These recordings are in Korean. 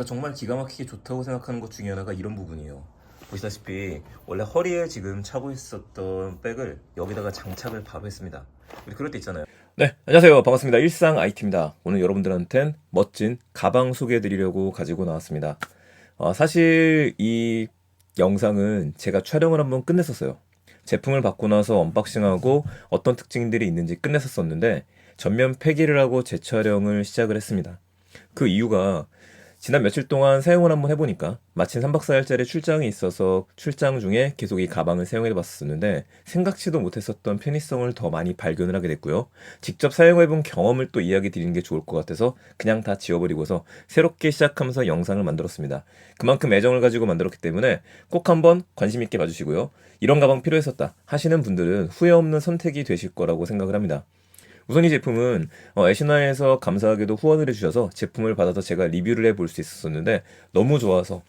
정말 기가 막히게 좋다고 생각하는 것 중에 하나가 이런 부분이에요. 보시다시피 원래 허리에 지금 차고 있었던 백을 여기다가 장착을 바로 했습니다. 우리 그럴 때 있잖아요. 네, 안녕하세요. 반갑습니다. 일상 IT입니다. 오늘 여러분들한텐 멋진 가방 소개해드리려고 가지고 나왔습니다. 사실 이 영상은 제가 촬영을 한번 끝냈었어요. 제품을 받고 나서 언박싱하고 어떤 특징들이 있는지 끝냈었었는데 전면 폐기를 하고 재촬영을 시작을 했습니다. 그 이유가 지난 며칠 동안 사용을 한번 해보니까 마침 3박 4일짜리 출장이 있어서 출장 중에 계속 이 가방을 사용해 봤었는데 생각지도 못했었던 편의성을 더 많이 발견을 하게 됐고요. 직접 사용해본 경험을 또 이야기 드리는 게 좋을 것 같아서 그냥 다 지워버리고서 새롭게 시작하면서 영상을 만들었습니다. 그만큼 애정을 가지고 만들었기 때문에 꼭 한번 관심 있게 봐주시고요. 이런 가방 필요했었다 하시는 분들은 후회 없는 선택이 되실 거라고 생각을 합니다. 우선 이 제품은 애신화에서 감사하게도 후원을 해주셔서 제품을 받아서 제가 리뷰를 해볼 수 있었는데 너무 좋아서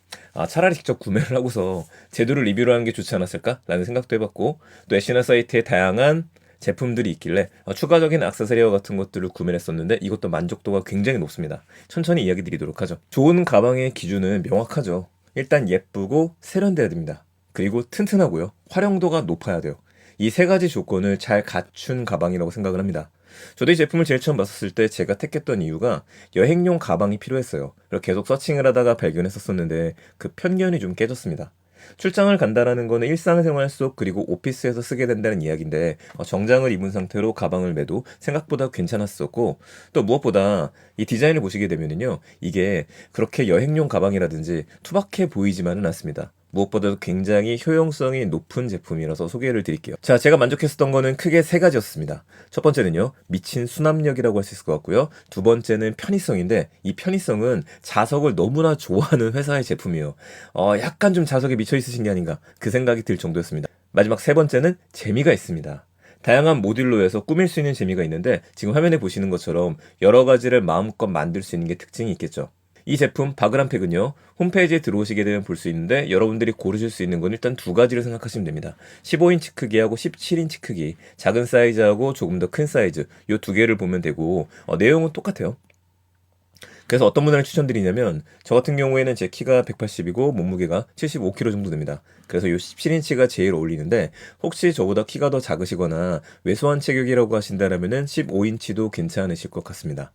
차라리 직접 구매를 하고서 제대로 리뷰를 하는 게 좋지 않았을까라는 생각도 해봤고, 또 애신화 사이트에 다양한 제품들이 있길래 추가적인 액세서리와 같은 것들을 구매를 했었는데 이것도 만족도가 굉장히 높습니다. 천천히 이야기 드리도록 하죠. 좋은 가방의 기준은 명확하죠. 일단 예쁘고 세련돼야 됩니다. 그리고 튼튼하고요. 활용도가 높아야 돼요. 이 세 가지 조건을 잘 갖춘 가방이라고 생각을 합니다. 저도 이 제품을 제일 처음 봤었을 때 제가 택했던 이유가 여행용 가방이 필요했어요. 그래서 계속 서칭을 하다가 발견했었는데 그 편견이 좀 깨졌습니다. 출장을 간다라는 거는 일상생활 속 그리고 오피스에서 쓰게 된다는 이야기인데 정장을 입은 상태로 가방을 매도 생각보다 괜찮았었고, 또 무엇보다 이 디자인을 보시게 되면요, 이게 그렇게 여행용 가방이라든지 투박해 보이지만은 않습니다. 무엇보다도 굉장히 효용성이 높은 제품이라서 소개를 드릴게요. 자, 제가 만족했었던 거는 크게 세 가지였습니다. 첫 번째는요, 미친 수납력이라고 할 수 있을 것 같고요. 두 번째는 편의성인데 이 편의성은 자석을 너무나 좋아하는 회사의 제품이에요. 약간 좀 자석에 미쳐 있으신 게 아닌가 그 생각이 들 정도였습니다. 마지막 세 번째는 재미가 있습니다. 다양한 모듈로 해서 꾸밀 수 있는 재미가 있는데 지금 화면에 보시는 것처럼 여러 가지를 마음껏 만들 수 있는 게 특징이 있겠죠. 이 제품 바그란팩은요, 홈페이지에 들어오시게 되면 볼 수 있는데 여러분들이 고르실 수 있는 건 일단 두 가지를 생각하시면 됩니다. 15인치 크기하고 17인치 크기, 작은 사이즈하고 조금 더 큰 사이즈, 이 두 개를 보면 되고 내용은 똑같아요. 그래서 어떤 분들을 추천드리냐면 저 같은 경우에는 제 키가 180이고 몸무게가 75kg 정도 됩니다. 그래서 이 17인치가 제일 어울리는데 혹시 저보다 키가 더 작으시거나 왜소한 체격이라고 하신다면은 15인치도 괜찮으실 것 같습니다.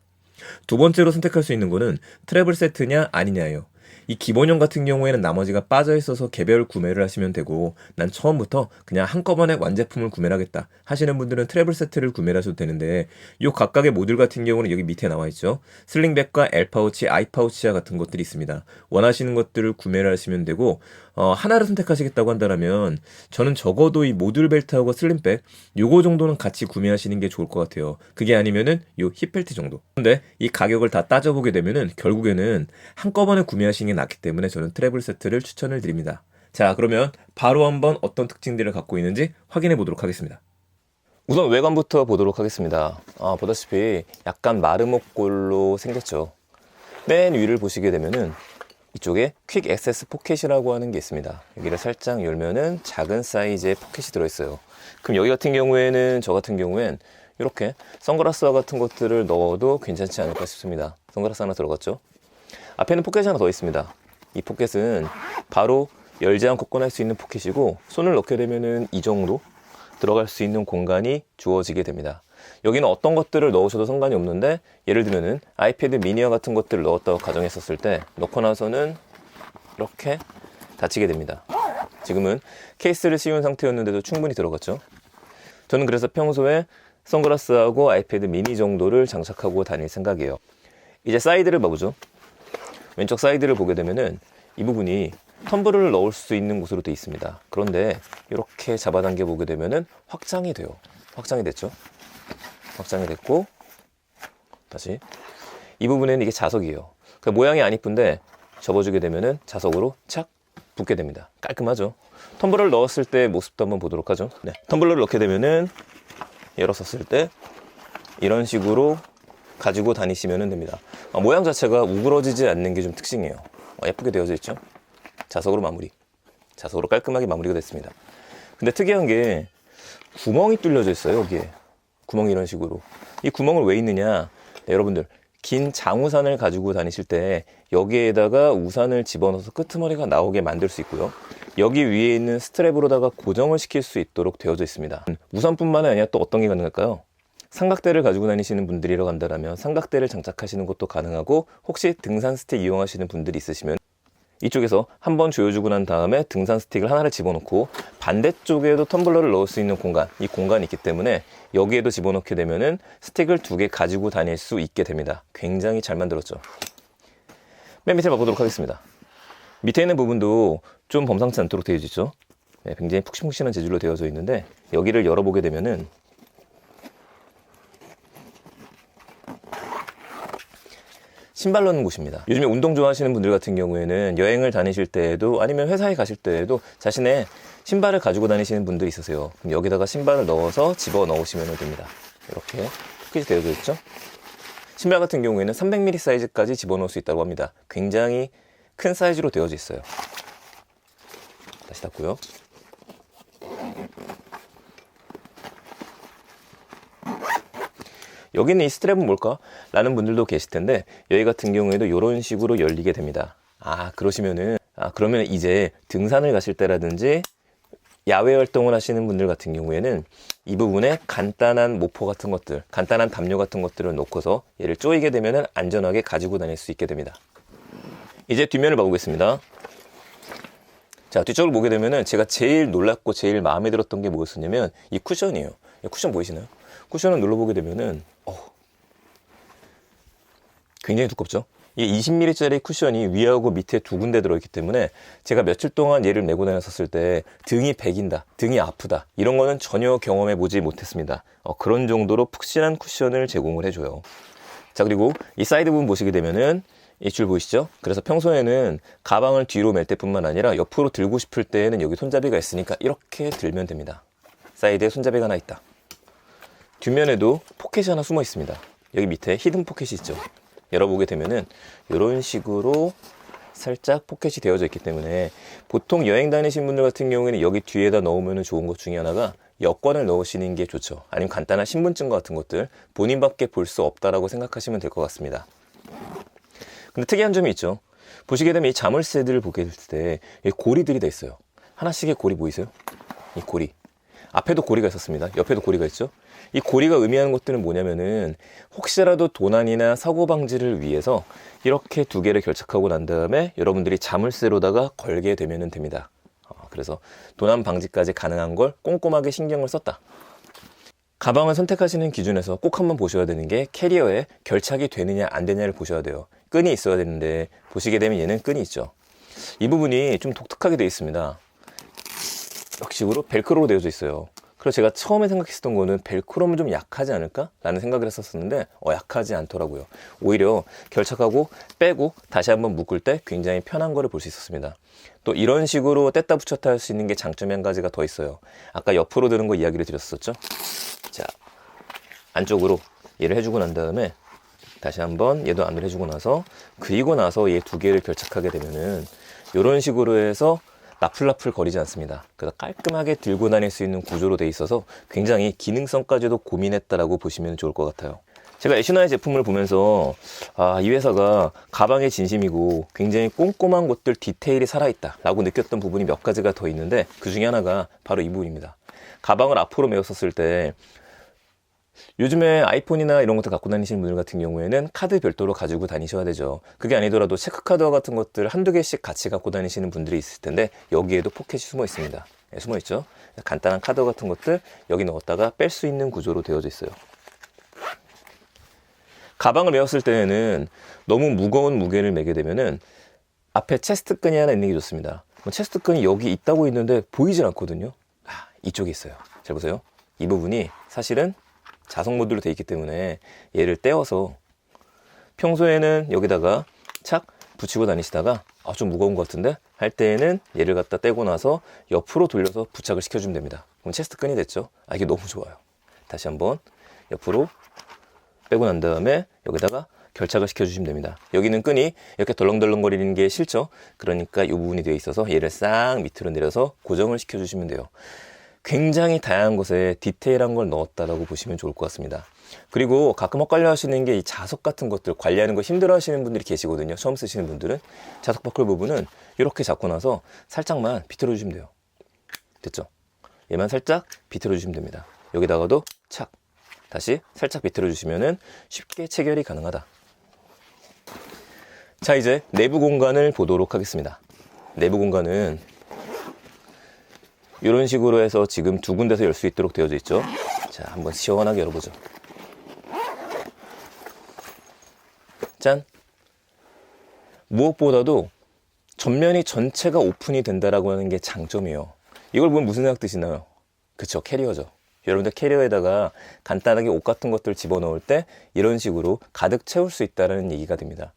두 번째로 선택할 수 있는 거는 트래블 세트냐 아니냐예요. 이 기본형 같은 경우에는 나머지가 빠져 있어서 개별 구매를 하시면 되고, 난 처음부터 그냥 한꺼번에 완제품을 구매를 하겠다 하시는 분들은 트래블 세트를 구매를 하셔도 되는데, 이 각각의 모듈 같은 경우는 여기 밑에 나와 있죠. 슬링백과 L 파우치, I 파우치와 같은 것들이 있습니다. 원하시는 것들을 구매를 하시면 되고, 하나를 선택하시겠다고 한다면 저는 적어도 이 모듈 벨트하고 슬림백 요거 정도는 같이 구매하시는 게 좋을 것 같아요. 그게 아니면은 요 힙벨트 정도. 근데 이 가격을 다 따져보게 되면은 결국에는 한꺼번에 구매하시는 게 낫기 때문에 저는 트래블 세트를 추천을 드립니다. 자, 그러면 바로 한번 어떤 특징들을 갖고 있는지 확인해 보도록 하겠습니다. 우선 외관부터 보도록 하겠습니다. 보다시피 약간 마르모꼴로 생겼죠. 맨 위를 보시게 되면은 이쪽에 퀵 액세스 포켓이라고 하는 게 있습니다. 여기를 살짝 열면은 작은 사이즈의 포켓이 들어있어요. 그럼 여기 같은 경우에는, 저 같은 경우엔 이렇게 선글라스와 같은 것들을 넣어도 괜찮지 않을까 싶습니다. 선글라스 하나 들어갔죠. 앞에는 포켓이 하나 더 있습니다. 이 포켓은 바로 열지 않고 꺼낼 수 있는 포켓이고, 손을 넣게 되면은 이 정도 들어갈 수 있는 공간이 주어지게 됩니다. 여기는 어떤 것들을 넣으셔도 상관이 없는데, 예를 들면은 아이패드 미니와 같은 것들을 넣었다고 가정했었을 때 넣고 나서는 이렇게 닫히게 됩니다. 지금은 케이스를 씌운 상태였는데도 충분히 들어갔죠. 저는 그래서 평소에 선글라스하고 아이패드 미니 정도를 장착하고 다닐 생각이에요. 이제 사이드를 봐보죠. 왼쪽 사이드를 보게 되면은 이 부분이 텀블러를 넣을 수 있는 곳으로 되어 있습니다. 그런데 이렇게 잡아당겨 보게 되면은 확장이 돼요. 확장이 됐죠. 확장이 됐고, 다시 이 부분에는 이게 자석이에요. 그 모양이 안 이쁜데 접어주게 되면은 자석으로 착 붙게 됩니다. 깔끔하죠. 텀블러를 넣었을 때 모습도 한번 보도록 하죠. 네, 텀블러를 넣게 되면은 열었었을 때 이런 식으로 가지고 다니시면 됩니다. 모양 자체가 우그러지지 않는 게 좀 특징이에요. 예쁘게 되어져 있죠. 자석으로 마무리, 자석으로 깔끔하게 마무리가 됐습니다. 근데 특이한 게 구멍이 뚫려져 있어요. 여기에 구멍이 이런 식으로. 이 구멍을 왜 있느냐, 네, 여러분들 긴 장우산을 가지고 다니실 때 여기에다가 우산을 집어넣어서 끄트머리가 나오게 만들 수 있고요. 여기 위에 있는 스트랩으로다가 고정을 시킬 수 있도록 되어져 있습니다. 우산뿐만 아니라 또 어떤 게 가능할까요? 삼각대를 가지고 다니시는 분들이라고 한다면 삼각대를 장착하시는 것도 가능하고, 혹시 등산 스틱 이용하시는 분들이 있으시면 이쪽에서 한번 조여주고 난 다음에 등산 스틱을 하나를 집어넣고 반대쪽에도 텀블러를 넣을 수 있는 공간, 이 공간이 있기 때문에 여기에도 집어넣게 되면은 스틱을 2개 가지고 다닐 수 있게 됩니다. 굉장히 잘 만들었죠. 맨 밑에 봐보도록 하겠습니다. 밑에 있는 부분도 좀 범상치 않도록 되어 있죠. 네, 굉장히 푹신푹신한 재질로 되어져 있는데, 여기를 열어보게 되면은 신발 넣는 곳입니다. 요즘에 운동 좋아하시는 분들 같은 경우에는 여행을 다니실 때에도 아니면 회사에 가실 때에도 자신의 신발을 가지고 다니시는 분들이 있으세요. 그럼 여기다가 신발을 넣어서 집어 넣으시면 됩니다. 이렇게 포켓이 되어져 있죠. 신발 같은 경우에는 300mm 사이즈까지 집어넣을 수 있다고 합니다. 굉장히 큰 사이즈로 되어져 있어요. 다시 닫고요. 여기 있는 이 스트랩은 뭘까? 라는 분들도 계실 텐데, 여기 같은 경우에도 이런 식으로 열리게 됩니다. 그러면 이제 등산을 가실 때라든지 야외 활동을 하시는 분들 같은 경우에는 이 부분에 간단한 모포 같은 것들, 간단한 담요 같은 것들을 놓고서 얘를 조이게 되면 안전하게 가지고 다닐 수 있게 됩니다. 이제 뒷면을 봐보겠습니다. 자, 뒤쪽을 보게 되면은 제가 제일 놀랍고 제일 마음에 들었던 게 뭐였었냐면 이 쿠션이에요. 이 쿠션 보이시나요? 쿠션을 눌러보게 되면은 굉장히 두껍죠? 이게 20mm짜리 쿠션이 위하고 밑에 2군데 들어있기 때문에 제가 며칠 동안 얘를 메고 다녔었을 때 등이 베긴다, 등이 아프다, 이런 거는 전혀 경험해 보지 못했습니다. 그런 정도로 푹신한 쿠션을 제공을 해줘요. 자, 그리고 이 사이드 부분 보시게 되면은 이 줄 보이시죠? 그래서 평소에는 가방을 뒤로 맬 때뿐만 아니라 옆으로 들고 싶을 때에는 여기 손잡이가 있으니까 이렇게 들면 됩니다. 사이드에 손잡이가 하나 있다. 뒷면에도 포켓이 하나 숨어 있습니다. 여기 밑에 히든 포켓이 있죠. 열어보게 되면은 이런 식으로 살짝 포켓이 되어져 있기 때문에 보통 여행 다니신 분들 같은 경우에는 여기 뒤에다 넣으면 좋은 것 중에 하나가 여권을 넣으시는 게 좋죠. 아니면 간단한 신분증 같은 것들 본인밖에 볼 수 없다라고 생각하시면 될 것 같습니다. 근데 특이한 점이 있죠. 보시게 되면 이 자물쇠들을 보게 될 때 고리들이 다 있어요. 하나씩의 고리 보이세요? 이 고리. 앞에도 고리가 있었습니다. 옆에도 고리가 있죠. 이 고리가 의미하는 것들은 뭐냐면은 혹시라도 도난이나 사고 방지를 위해서 이렇게 2개를 결착하고 난 다음에 여러분들이 자물쇠로다가 걸게 되면 됩니다. 그래서 도난 방지까지 가능한 걸 꼼꼼하게 신경을 썼다. 가방을 선택하시는 기준에서 꼭 한번 보셔야 되는 게 캐리어에 결착이 되느냐 안 되느냐를 보셔야 돼요. 끈이 있어야 되는데 보시게 되면 얘는 끈이 있죠. 이 부분이 좀 독특하게 되어 있습니다. 역식으로 벨크로로 되어져 있어요. 그래서 제가 처음에 생각했었던 거는 벨크로면 좀 약하지 않을까? 라는 생각을 했었는데 약하지 않더라고요. 오히려 결착하고 빼고 다시 한번 묶을 때 굉장히 편한 거를 볼 수 있었습니다. 또 이런 식으로 뗐다 붙였다 할 수 있는 게 장점이 한 가지가 더 있어요. 아까 옆으로 드는 거 이야기를 드렸었죠? 자, 안쪽으로 얘를 해주고 난 다음에 다시 한번 얘도 안을 해주고 나서 그리고 나서 얘 2개를 결착하게 되면은 이런 식으로 해서 나풀나풀 거리지 않습니다. 그래서 깔끔하게 들고 다닐 수 있는 구조로 돼 있어서 굉장히 기능성까지도 고민했다라고 보시면 좋을 것 같아요. 제가 애쉬나의 제품을 보면서 이 회사가 가방에 진심이고 굉장히 꼼꼼한 것들 디테일이 살아있다 라고 느꼈던 부분이 몇 가지가 더 있는데, 그 중에 하나가 바로 이 부분입니다. 가방을 앞으로 메었었을 때 요즘에 아이폰이나 이런 것들 갖고 다니시는 분들 같은 경우에는 카드 별도로 가지고 다니셔야 되죠. 그게 아니더라도 체크카드와 같은 것들 한두 개씩 같이 갖고 다니시는 분들이 있을 텐데 여기에도 포켓이 숨어 있습니다. 네, 숨어 있죠. 간단한 카드 같은 것들 여기 넣었다가 뺄 수 있는 구조로 되어져 있어요. 가방을 메었을 때에는 너무 무거운 무게를 메게 되면은 앞에 체스트 끈이 하나 있는 게 좋습니다. 체스트 끈이 여기 있다고 있는데 보이질 않거든요. 이쪽에 있어요. 잘 보세요. 이 부분이 사실은 자석 모드로 되어 있기 때문에 얘를 떼어서 평소에는 여기다가 착 붙이고 다니시다가 좀 무거운 것 같은데 할 때에는 얘를 갖다 떼고 나서 옆으로 돌려서 부착을 시켜주면 됩니다. 그럼 체스트 끈이 됐죠. 이게 너무 좋아요. 다시 한번 옆으로 빼고 난 다음에 여기다가 결착을 시켜주시면 됩니다. 여기는 끈이 이렇게 덜렁덜렁거리는 게 싫죠. 그러니까 이 부분이 되어 있어서 얘를 싹 밑으로 내려서 고정을 시켜주시면 돼요. 굉장히 다양한 곳에 디테일한 걸 넣었다라고 보시면 좋을 것 같습니다. 그리고 가끔 헷갈려 하시는 게 이 자석 같은 것들 관리하는 거 힘들어 하시는 분들이 계시거든요. 처음 쓰시는 분들은. 자석 버클 부분은 이렇게 잡고 나서 살짝만 비틀어 주시면 돼요. 됐죠? 얘만 살짝 비틀어 주시면 됩니다. 여기다가도 착 다시 살짝 비틀어 주시면은 쉽게 체결이 가능하다. 자, 이제 내부 공간을 보도록 하겠습니다. 내부 공간은 이런 식으로 해서 지금 두 군데서 열 수 있도록 되어져 있죠. 자, 한번 시원하게 열어보죠. 짠! 무엇보다도 전면이 전체가 오픈이 된다라고 하는 게 장점이에요. 이걸 보면 무슨 생각 드시나요? 그쵸, 캐리어죠. 여러분들 캐리어에다가 간단하게 옷 같은 것들 집어넣을 때 이런 식으로 가득 채울 수 있다는 얘기가 됩니다.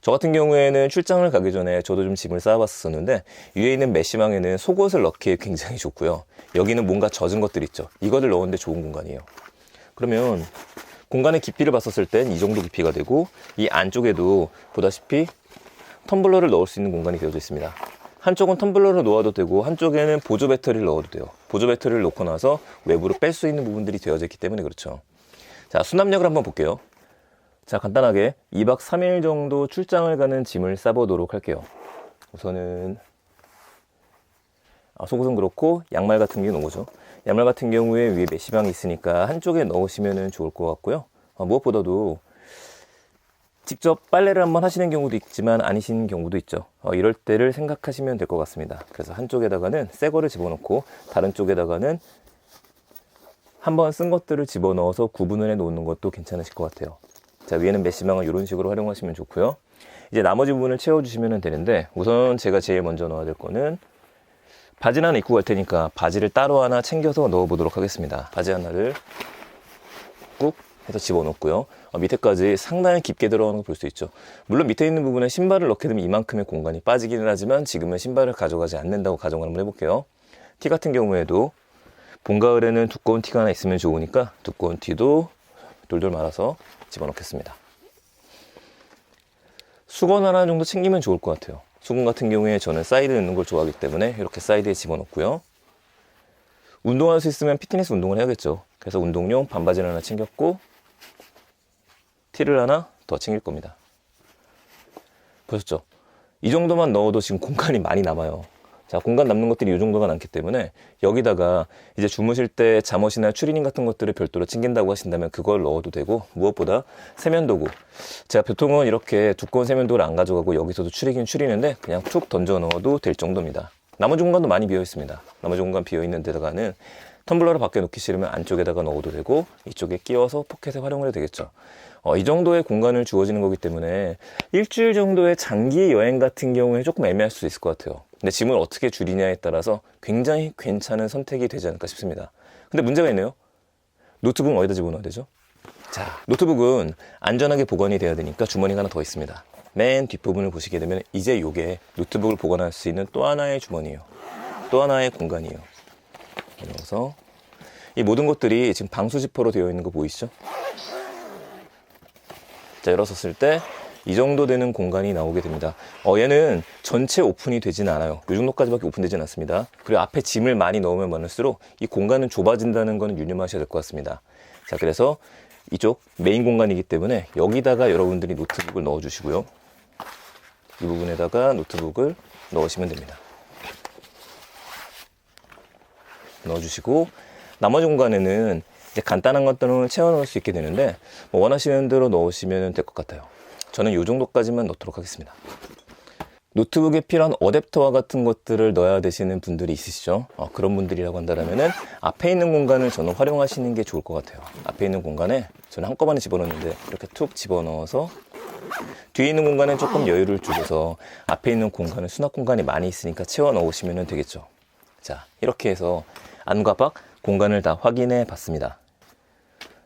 저 같은 경우에는 출장을 가기 전에 저도 좀 짐을 쌓아봤었는데 위에 있는 메시망에는 속옷을 넣기에 굉장히 좋고요. 여기는 뭔가 젖은 것들 있죠. 이거를 넣었는데 좋은 공간이에요. 그러면 공간의 깊이를 봤었을 땐 이 정도 깊이가 되고 이 안쪽에도 보다시피 텀블러를 넣을 수 있는 공간이 되어져 있습니다. 한쪽은 텀블러를 놓아도 되고 한쪽에는 보조 배터리를 넣어도 돼요. 보조 배터리를 놓고 나서 외부로 뺄 수 있는 부분들이 되어져 있기 때문에 그렇죠. 자, 수납력을 한번 볼게요. 자, 간단하게 2박 3일 정도 출장을 가는 짐을 싸보도록 할게요. 우선은 속옷은 그렇고 양말 같은 게 넣은 양말 같은 경우에 위에 메시방이 있으니까 한쪽에 넣으시면 좋을 것 같고요. 무엇보다도 직접 빨래를 한번 하시는 경우도 있지만 아니신 경우도 있죠. 이럴 때를 생각하시면 될 것 같습니다. 그래서 한쪽에다가는 새 거를 집어넣고 다른 쪽에다가는 한번 쓴 것들을 집어넣어서 구분을 해 놓는 것도 괜찮으실 것 같아요. 자, 위에는 메시망을 이런 식으로 활용하시면 좋고요. 이제 나머지 부분을 채워주시면 되는데 우선 제가 제일 먼저 넣어야 될 거는 바지를 하나 입고 갈 테니까 바지를 따로 하나 챙겨서 넣어보도록 하겠습니다. 바지 하나를 꾹 해서 집어넣고요. 밑에까지 상당히 깊게 들어가는 걸 볼 수 있죠. 물론 밑에 있는 부분에 신발을 넣게 되면 이만큼의 공간이 빠지기는 하지만 지금은 신발을 가져가지 않는다고 가정을 한번 해볼게요. 티 같은 경우에도 봄, 가을에는 두꺼운 티가 하나 있으면 좋으니까 두꺼운 티도 돌돌 말아서 집어넣겠습니다. 수건 하나 정도 챙기면 좋을 것 같아요. 수건 같은 경우에 저는 사이드에 넣는 걸 좋아하기 때문에 이렇게 사이드에 집어넣고요. 운동할 수 있으면 피트니스 운동을 해야겠죠. 그래서 운동용 반바지를 하나 챙겼고 티를 하나 더 챙길 겁니다. 보셨죠? 이 정도만 넣어도 지금 공간이 많이 남아요. 자, 공간 남는 것들이 이 정도가 남기 때문에 여기다가 이제 주무실 때 잠옷이나 추리닝 같은 것들을 별도로 챙긴다고 하신다면 그걸 넣어도 되고, 무엇보다 세면도구, 제가 보통은 이렇게 두꺼운 세면도구를 안 가져가고 여기서도 추리긴 추리는데 그냥 툭 던져 넣어도 될 정도입니다. 나머지 공간도 많이 비어 있습니다. 나머지 공간 비어 있는 데다가는 텀블러를 밖에 놓기 싫으면 안쪽에다가 넣어도 되고 이쪽에 끼워서 포켓에 활용을 해도 되겠죠. 이 정도의 공간을 주어지는 거기 때문에 일주일 정도의 장기 여행 같은 경우에 조금 애매할 수 있을 것 같아요. 근데 짐을 어떻게 줄이냐에 따라서 굉장히 괜찮은 선택이 되지 않을까 싶습니다. 근데 문제가 있네요. 노트북은 어디다 집어넣어야 되죠? 자, 노트북은 안전하게 보관이 돼야 되니까 주머니가 하나 더 있습니다. 맨 뒷부분을 보시게 되면 이제 이게 노트북을 보관할 수 있는 또 하나의 주머니예요. 또 하나의 공간이에요. 그래서 이 모든 것들이 지금 방수 지퍼로 되어 있는 거 보이시죠? 자, 열었을 때 이 정도 되는 공간이 나오게 됩니다. 얘는 전체 오픈이 되지는 않아요. 이 정도까지밖에 오픈되지는 않습니다. 그리고 앞에 짐을 많이 넣으면 많을수록 이 공간은 좁아진다는 거는 유념하셔야 될 것 같습니다. 자, 그래서 이쪽 메인 공간이기 때문에 여기다가 여러분들이 노트북을 넣어 주시고요. 이 부분에다가 노트북을 넣으시면 됩니다. 넣어주시고 나머지 공간에는 이제 간단한 것들은 채워 넣을 수 있게 되는데 원하시는 대로 넣으시면 될 것 같아요. 저는 이 정도까지만 넣도록 하겠습니다. 노트북에 필요한 어댑터와 같은 것들을 넣어야 되시는 분들이 있으시죠. 그런 분들이라고 한다면은 앞에 있는 공간을 저는 활용하시는 게 좋을 것 같아요. 앞에 있는 공간에 저는 한꺼번에 집어넣는데 이렇게 툭 집어넣어서 뒤에 있는 공간에 조금 여유를 주고서 앞에 있는 공간은 수납 공간이 많이 있으니까 채워 넣으시면 되겠죠. 자, 이렇게 해서 안과 밖 공간을 다 확인해 봤습니다.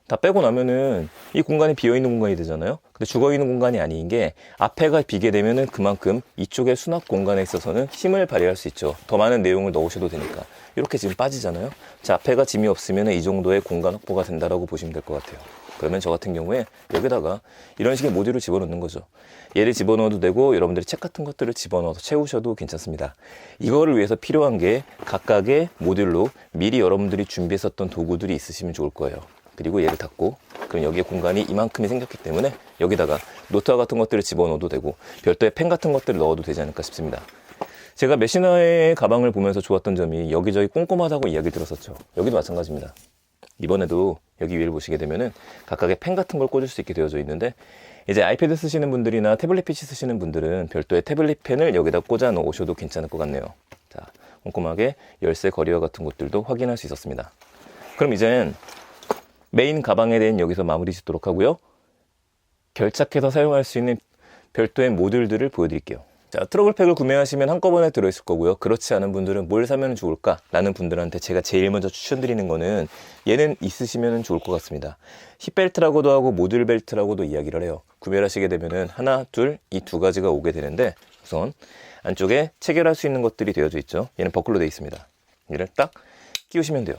다 빼고 나면은 이 공간이 비어있는 공간이 되잖아요. 근데 죽어있는 공간이 아닌 게 앞에가 비게 되면은 그만큼 이쪽의 수납 공간에 있어서는 힘을 발휘할 수 있죠. 더 많은 내용을 넣으셔도 되니까. 이렇게 지금 빠지잖아요. 자, 앞에가 짐이 없으면 이 정도의 공간 확보가 된다라고 보시면 될 것 같아요. 그러면 저 같은 경우에 여기다가 이런 식의 모듈을 집어넣는 거죠. 얘를 집어넣어도 되고 여러분들이 책 같은 것들을 집어넣어서 채우셔도 괜찮습니다. 이거를 위해서 필요한 게 각각의 모듈로 미리 여러분들이 준비했었던 도구들이 있으시면 좋을 거예요. 그리고 얘를 닫고, 그럼 여기에 공간이 이만큼이 생겼기 때문에 여기다가 노트와 같은 것들을 집어넣어도 되고 별도의 펜 같은 것들을 넣어도 되지 않을까 싶습니다. 제가 메시나의 가방을 보면서 좋았던 점이 여기저기 꼼꼼하다고 이야기 들었었죠. 여기도 마찬가지입니다. 이번에도 여기 위를 보시게 되면은 각각의 펜 같은 걸 꽂을 수 있게 되어져 있는데, 이제 아이패드 쓰시는 분들이나 태블릿 PC 쓰시는 분들은 별도의 태블릿 펜을 여기다 꽂아 놓으셔도 괜찮을 것 같네요. 자, 꼼꼼하게 열쇠 거리와 같은 것들도 확인할 수 있었습니다. 그럼 이젠 메인 가방에 대한 여기서 마무리 짓도록 하고요. 결착해서 사용할 수 있는 별도의 모듈들을 보여드릴게요. 자, 트러블팩을 구매하시면 한꺼번에 들어있을 거고요. 그렇지 않은 분들은 뭘 사면 좋을까? 라는 분들한테 제가 제일 먼저 추천드리는 거는 얘는 있으시면 좋을 것 같습니다. 힙벨트라고도 하고 모듈벨트라고도 이야기를 해요. 구매를 하시게 되면은 하나, 둘, 이 두 가지가 오게 되는데, 우선 안쪽에 체결할 수 있는 것들이 되어져 있죠. 얘는 버클로 되어 있습니다. 얘를 딱 끼우시면 돼요.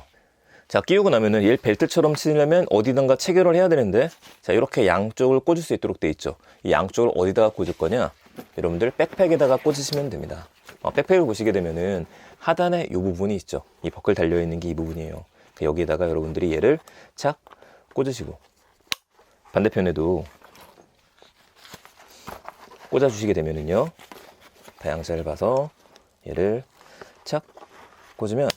자, 끼우고 나면은 얘를 벨트처럼 치려면 어디든가 체결을 해야 되는데, 자, 이렇게 양쪽을 꽂을 수 있도록 되어 있죠. 이 양쪽을 어디다가 꽂을 거냐? 여러분들 백팩에다가 꽂으시면 됩니다. 백팩을 보시게 되면은 하단에 이 부분이 있죠. 이 버클 달려있는 게 이 부분이에요. 여기에다가 여러분들이 얘를 착 꽂으시고, 반대편에도 꽂아주시게 되면은요, 다양자를 봐서 얘를 착 꽂으면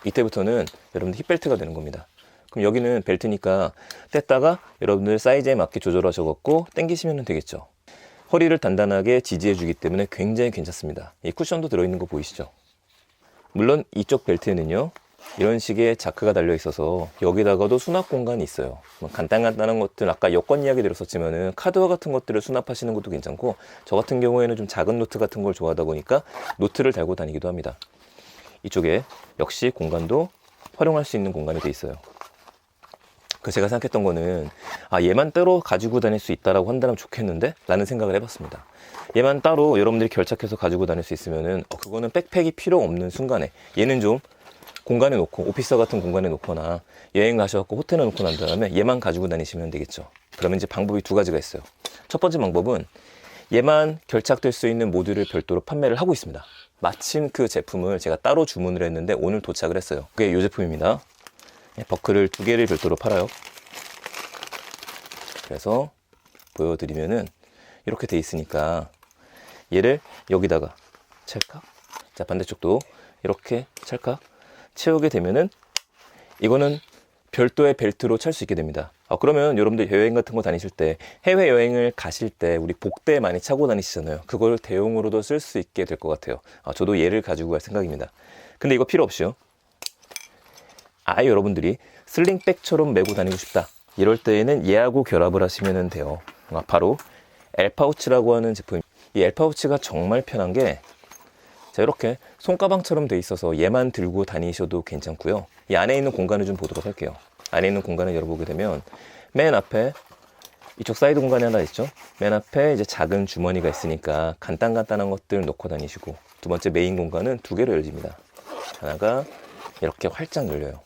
이때부터는 여러분들 힙벨트가 되는 겁니다. 그럼 여기는 벨트니까 뗐다가 여러분들 사이즈에 맞게 조절하셔갖고 당기시면 되겠죠. 허리를 단단하게 지지해 주기 때문에 굉장히 괜찮습니다. 이 쿠션도 들어있는 거 보이시죠? 물론 이쪽 벨트에는요, 이런 식의 자크가 달려 있어서 여기다가도 수납 공간이 있어요. 간단한 것들, 아까 여권 이야기 들었었지만은 카드와 같은 것들을 수납하시는 것도 괜찮고, 저 같은 경우에는 좀 작은 노트 같은 걸 좋아하다 보니까 노트를 달고 다니기도 합니다. 이쪽에 역시 공간도 활용할 수 있는 공간이 돼 있어요. 제가 생각했던 거는, 얘만 따로 가지고 다닐 수 있다라고 한다면 좋겠는데? 라는 생각을 해봤습니다. 얘만 따로 여러분들이 결착해서 가지고 다닐 수 있으면은, 그거는 백팩이 필요 없는 순간에, 얘는 좀 공간에 놓고, 오피스 같은 공간에 놓거나, 여행 가셔갖고 호텔에 놓고 난 다음에 얘만 가지고 다니시면 되겠죠. 그러면 이제 방법이 두 가지가 있어요. 첫 번째 방법은, 얘만 결착될 수 있는 모듈을 별도로 판매를 하고 있습니다. 마침 그 제품을 제가 따로 주문을 했는데 오늘 도착을 했어요. 그게 이 제품입니다. 버클을 두 개를 별도로 팔아요. 그래서 보여드리면은 이렇게 돼 있으니까 얘를 여기다가 찰칵, 자, 반대쪽도 이렇게 찰칵 채우게 되면은 이거는 별도의 벨트로 찰 수 있게 됩니다. 그러면 여러분들 여행 같은 거 다니실 때, 해외여행을 가실 때 우리 복대 많이 차고 다니시잖아요. 그걸 대용으로도 쓸 수 있게 될 것 같아요. 저도 얘를 가지고 갈 생각입니다. 근데 이거 필요 없이요, 여러분들이 슬링백처럼 메고 다니고 싶다, 이럴 때에는 얘하고 결합을 하시면 돼요. 바로 엘파우치라고 하는 제품. 이 엘파우치가 정말 편한 게, 자, 이렇게 손가방처럼 돼 있어서 얘만 들고 다니셔도 괜찮고요. 이 안에 있는 공간을 좀 보도록 할게요. 안에 있는 공간을 열어보게 되면 맨 앞에 이쪽 사이드 공간이 하나 있죠. 맨 앞에 이제 작은 주머니가 있으니까 간단한 것들 놓고 다니시고, 두 번째 메인 공간은 두 개로 열립니다. 하나가 이렇게 활짝 열려요.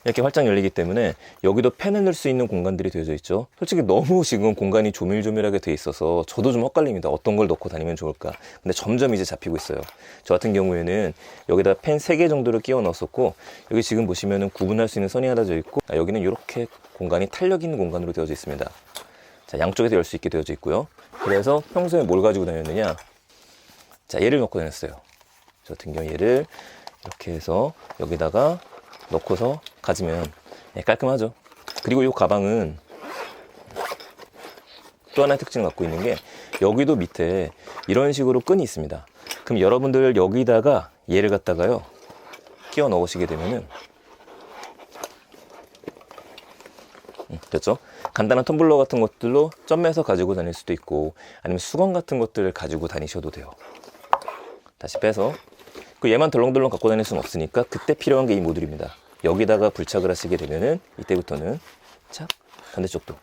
이렇게 활짝 열리기 때문에 여기도 펜을 넣을 수 있는 공간들이 되어져 있죠. 솔직히 너무 지금 공간이 조밀조밀하게 돼 있어서 저도 좀 헷갈립니다. 어떤 걸 넣고 다니면 좋을까. 근데 점점 이제 잡히고 있어요. 저 같은 경우에는 여기다 펜 3개 정도를 끼워 넣었었고, 여기 지금 보시면은 구분할 수 있는 선이 하나 져 있고, 여기는 이렇게 공간이 탄력 있는 공간으로 되어져 있습니다. 자, 양쪽에서 열 수 있게 되어져 있고요. 그래서 평소에 뭘 가지고 다녔느냐, 자, 얘를 넣고 다녔어요. 저 같은 경우 얘를 이렇게 해서 여기다가 넣고서 가지면 깔끔하죠. 그리고 이 가방은 또 하나의 특징을 갖고 있는 게, 여기도 밑에 이런 식으로 끈이 있습니다. 그럼 여러분들 여기다가 얘를 갖다가요 끼워 넣으시게 되면은, 됐죠? 간단한 텀블러 같은 것들로 점매서 가지고 다닐 수도 있고, 아니면 수건 같은 것들을 가지고 다니셔도 돼요. 다시 빼서, 얘만 덜렁덜렁 갖고 다닐 수는 없으니까 그때 필요한 게 이 모듈입니다. 여기다가 부착을 하시게 되면은 이때부터는 착, 반대쪽도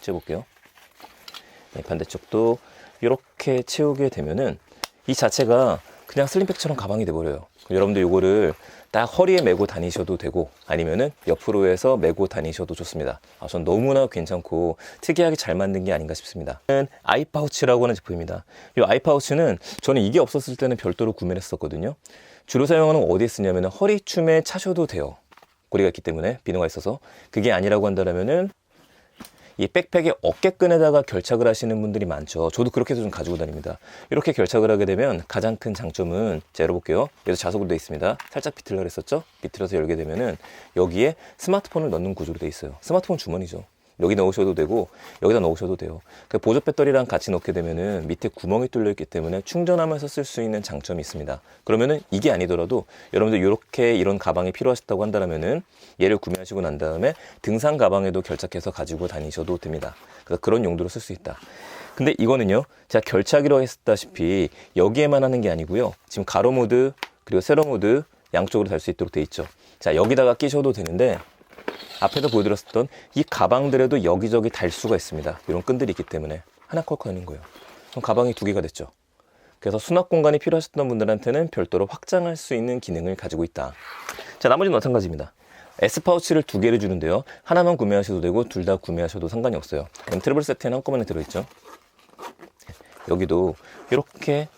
채워볼게요. 네, 반대쪽도 이렇게 채우게 되면은 이 자체가 그냥 슬림백처럼 가방이 돼버려요. 여러분들 이거를 딱 허리에 메고 다니셔도 되고, 아니면은 옆으로 해서 메고 다니셔도 좋습니다. 전 너무나 괜찮고 특이하게 잘 만든 게 아닌가 싶습니다. 아이파우치라고 하는 제품입니다. 이 아이파우치는 저는 이게 없었을 때는 별도로 구매를 했었거든요. 주로 사용하는 거 어디에 쓰냐면 허리춤에 차셔도 돼요. 고리가 있기 때문에 비너가 있어서. 그게 아니라고 한다면은 이 백팩의 어깨끈에다가 결착을 하시는 분들이 많죠. 저도 그렇게 해서 좀 가지고 다닙니다. 이렇게 결착을 하게 되면 가장 큰 장점은, 자, 열어볼게요. 여기서 자석으로 되어 있습니다. 살짝 비틀려 그랬었죠? 비틀어서 열게 되면은 여기에 스마트폰을 넣는 구조로 되어 있어요. 스마트폰 주머니죠. 여기 넣으셔도 되고 여기다 넣으셔도 돼요. 그 보조 배터리랑 같이 넣게 되면은 밑에 구멍이 뚫려 있기 때문에 충전하면서 쓸 수 있는 장점이 있습니다. 그러면은 이게 아니더라도 여러분들 이렇게 이런 가방이 필요하셨다고 한다면은 얘를 구매하시고 난 다음에 등산 가방에도 결착해서 가지고 다니셔도 됩니다. 그래서 그런 용도로 쓸 수 있다. 근데 이거는요, 제가 결착이라고 했다시피 여기에만 하는 게 아니고요. 지금 가로 모드 그리고 세로 모드 양쪽으로 달 수 있도록 돼 있죠. 자, 여기다가 끼셔도 되는데 앞에서 보여드렸었던 이 가방들에도 여기저기 달 수가 있습니다. 이런 끈들이 있기 때문에 하나 컬컬 하는 거예요. 그럼 가방이 2개가 됐죠. 그래서 수납 공간이 필요하셨던 분들한테는 별도로 확장할 수 있는 기능을 가지고 있다. 자, 나머지는 마찬가지입니다. S파우치를 2개를 주는데요. 하나만 구매하셔도 되고 둘 다 구매하셔도 상관이 없어요. 트래블 세트에는 한꺼번에 들어있죠. 여기도 이렇게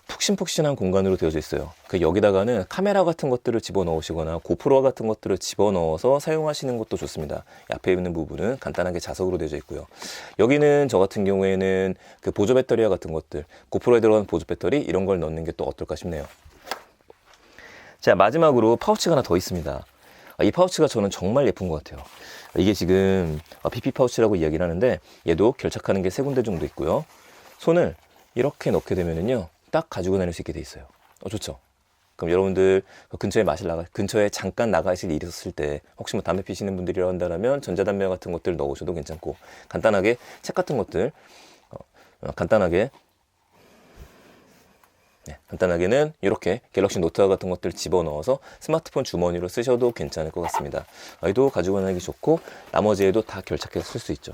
푹신푹신한 공간으로 되어져 있어요. 그 여기다가는 카메라 같은 것들을 집어넣으시거나 고프로 같은 것들을 집어넣어서 사용하시는 것도 좋습니다. 앞에 있는 부분은 간단하게 자석으로 되어져 있고요. 여기는 저 같은 경우에는 그 보조 배터리와 같은 것들, 고프로에 들어가는 보조 배터리 이런 걸 넣는 게 또 어떨까 싶네요. 자, 마지막으로 파우치가 하나 더 있습니다. 이 파우치가 저는 정말 예쁜 것 같아요. 이게 지금 PP 파우치라고 이야기를 하는데 얘도 결착하는 게 3군데 정도 있고요. 손을 이렇게 넣게 되면은요, 딱 가지고 다닐 수 있게 돼 있어요. 좋죠? 그럼 여러분들 근처에 잠깐 나가실 일이 있었을 때 혹시 뭐 담배 피시는 분들이라 한다면 전자담배 같은 것들 넣으셔도 괜찮고, 간단하게 책 같은 것들 간단하게는 이렇게 갤럭시 노트 같은 것들 집어넣어서 스마트폰 주머니로 쓰셔도 괜찮을 것 같습니다. 얘도 가지고 다니기 좋고 나머지에도 다 결착해서 쓸 수 있죠.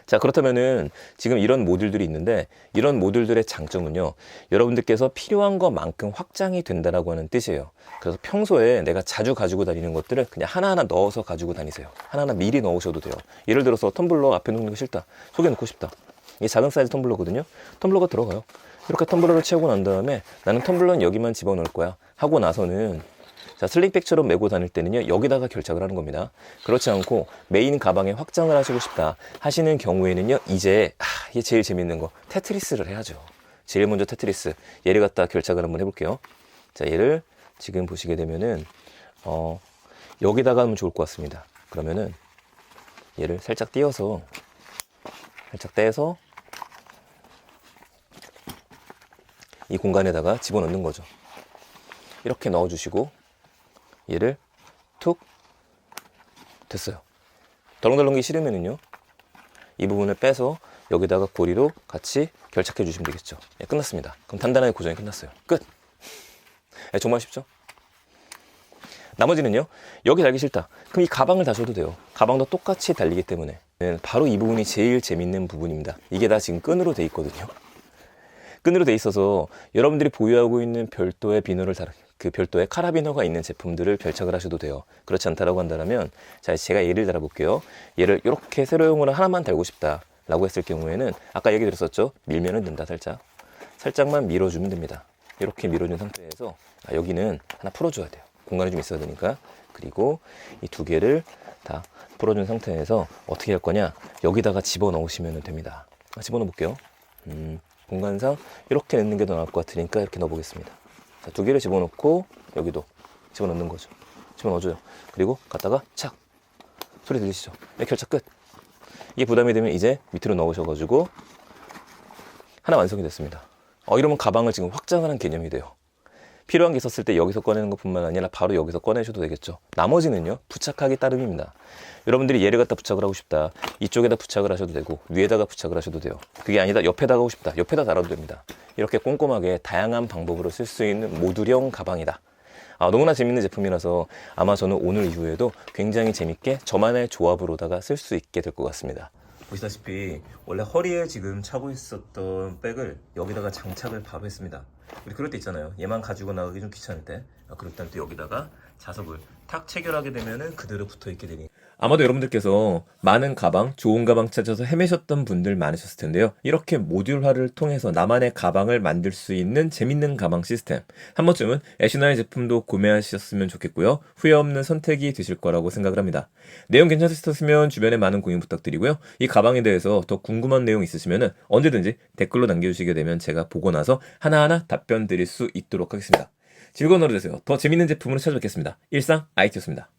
자, 그렇다면은 지금 이런 모듈들이 있는데 이런 모듈들의 장점은요, 여러분들께서 필요한 것만큼 확장이 된다라고 하는 뜻이에요. 그래서 평소에 내가 자주 가지고 다니는 것들을 그냥 하나하나 넣어서 가지고 다니세요. 하나하나 미리 넣으셔도 돼요. 예를 들어서 텀블러 앞에 놓는 거 싫다, 속에 놓고 싶다. 이게 작은 사이즈 텀블러거든요. 텀블러가 들어가요. 이렇게 텀블러를 채우고 난 다음에 나는 텀블러는 여기만 집어넣을 거야 하고 나서는, 자, 슬링백처럼 메고 다닐 때는요, 여기다가 결착을 하는 겁니다. 그렇지 않고 메인 가방에 확장을 하시고 싶다 하시는 경우에는요, 이게 제일 재밌는 거, 테트리스를 해야죠. 제일 먼저 테트리스, 얘를 갖다 결착을 한번 해볼게요. 자, 얘를 지금 보시게 되면은 여기다가 하면 좋을 것 같습니다. 그러면은 얘를 살짝 떼서 이 공간에다가 집어넣는 거죠. 이렇게 넣어주시고 얘를 툭, 됐어요. 덜렁덜렁이 싫으면은요, 이 부분을 빼서 여기다가 고리로 같이 결착해 주시면 되겠죠. 예, 끝났습니다. 그럼 단단하게 고정이 끝났어요. 끝. 예, 정말 쉽죠? 나머지는요, 여기 달기 싫다 그럼 이 가방을 다셔도 돼요. 가방도 똑같이 달리기 때문에 바로 이 부분이 제일 재밌는 부분입니다. 이게 다 지금 끈으로 돼 있거든요. 끈으로 돼 있어서 여러분들이 보유하고 있는 별도의 별도의 카라비너가 있는 제품들을 결착을 하셔도 돼요. 그렇지 않다라고 한다면, 자, 제가 예를 들어 볼게요. 얘를 이렇게 세로용으로 하나만 달고 싶다 라고 했을 경우에는 아까 얘기 드렸었죠. 밀면은 된다. 살짝만 밀어주면 됩니다. 이렇게 밀어준 상태에서 여기는 하나 풀어줘야 돼요. 공간이 좀 있어야 되니까. 그리고 이 2개를 다 풀어준 상태에서 어떻게 할 거냐, 여기다가 집어넣으시면 됩니다. 집어넣어 볼게요. 공간상 이렇게 넣는 게 더 나을 것 같으니까 이렇게 넣어보겠습니다. 자, 2개를 집어넣고 여기도 집어넣는 거죠. 집어넣어줘요. 그리고 갖다가 착, 소리 들리시죠? 네, 결착 끝. 이게 부담이 되면 이제 밑으로 넣으셔가지고 하나 완성이 됐습니다. 이러면 가방을 지금 확장을 한 개념이 돼요. 필요한 게 있었을 때 여기서 꺼내는 것뿐만 아니라 바로 여기서 꺼내셔도 되겠죠. 나머지는요, 부착하기 따름입니다. 여러분들이 얘를 갖다 부착을 하고 싶다, 이쪽에다 부착을 하셔도 되고 위에다가 부착을 하셔도 돼요. 그게 아니다, 옆에다 하고 싶다, 옆에다 달아도 됩니다. 이렇게 꼼꼼하게 다양한 방법으로 쓸 수 있는 모듈형 가방이다. 너무나 재밌는 제품이라서 아마 저는 오늘 이후에도 굉장히 재밌게 저만의 조합으로다가 쓸 수 있게 될 것 같습니다. 보시다시피 원래 허리에 지금 차고 있었던 백을 여기다가 장착을 바로 했습니다. 우리 그럴 때 있잖아요. 얘만 가지고 나가기 좀 귀찮을 때. 그럴 땐 또 여기다가 자석을 탁 체결하게 되면은 그대로 붙어 있게 되니. 아마도 여러분들께서 많은 가방, 좋은 가방 찾아서 헤매셨던 분들 많으셨을 텐데요. 이렇게 모듈화를 통해서 나만의 가방을 만들 수 있는 재밌는 가방 시스템. 한 번쯤은 애쉬나의 제품도 구매하셨으면 좋겠고요. 후회 없는 선택이 되실 거라고 생각을 합니다. 내용 괜찮으셨으면 주변에 많은 공유 부탁드리고요. 이 가방에 대해서 더 궁금한 내용 있으시면 언제든지 댓글로 남겨주시게 되면 제가 보고 나서 하나하나 답변 드릴 수 있도록 하겠습니다. 즐거운 하루 되세요. 더 재밌는 제품으로 찾아뵙겠습니다. 일상 IT였습니다.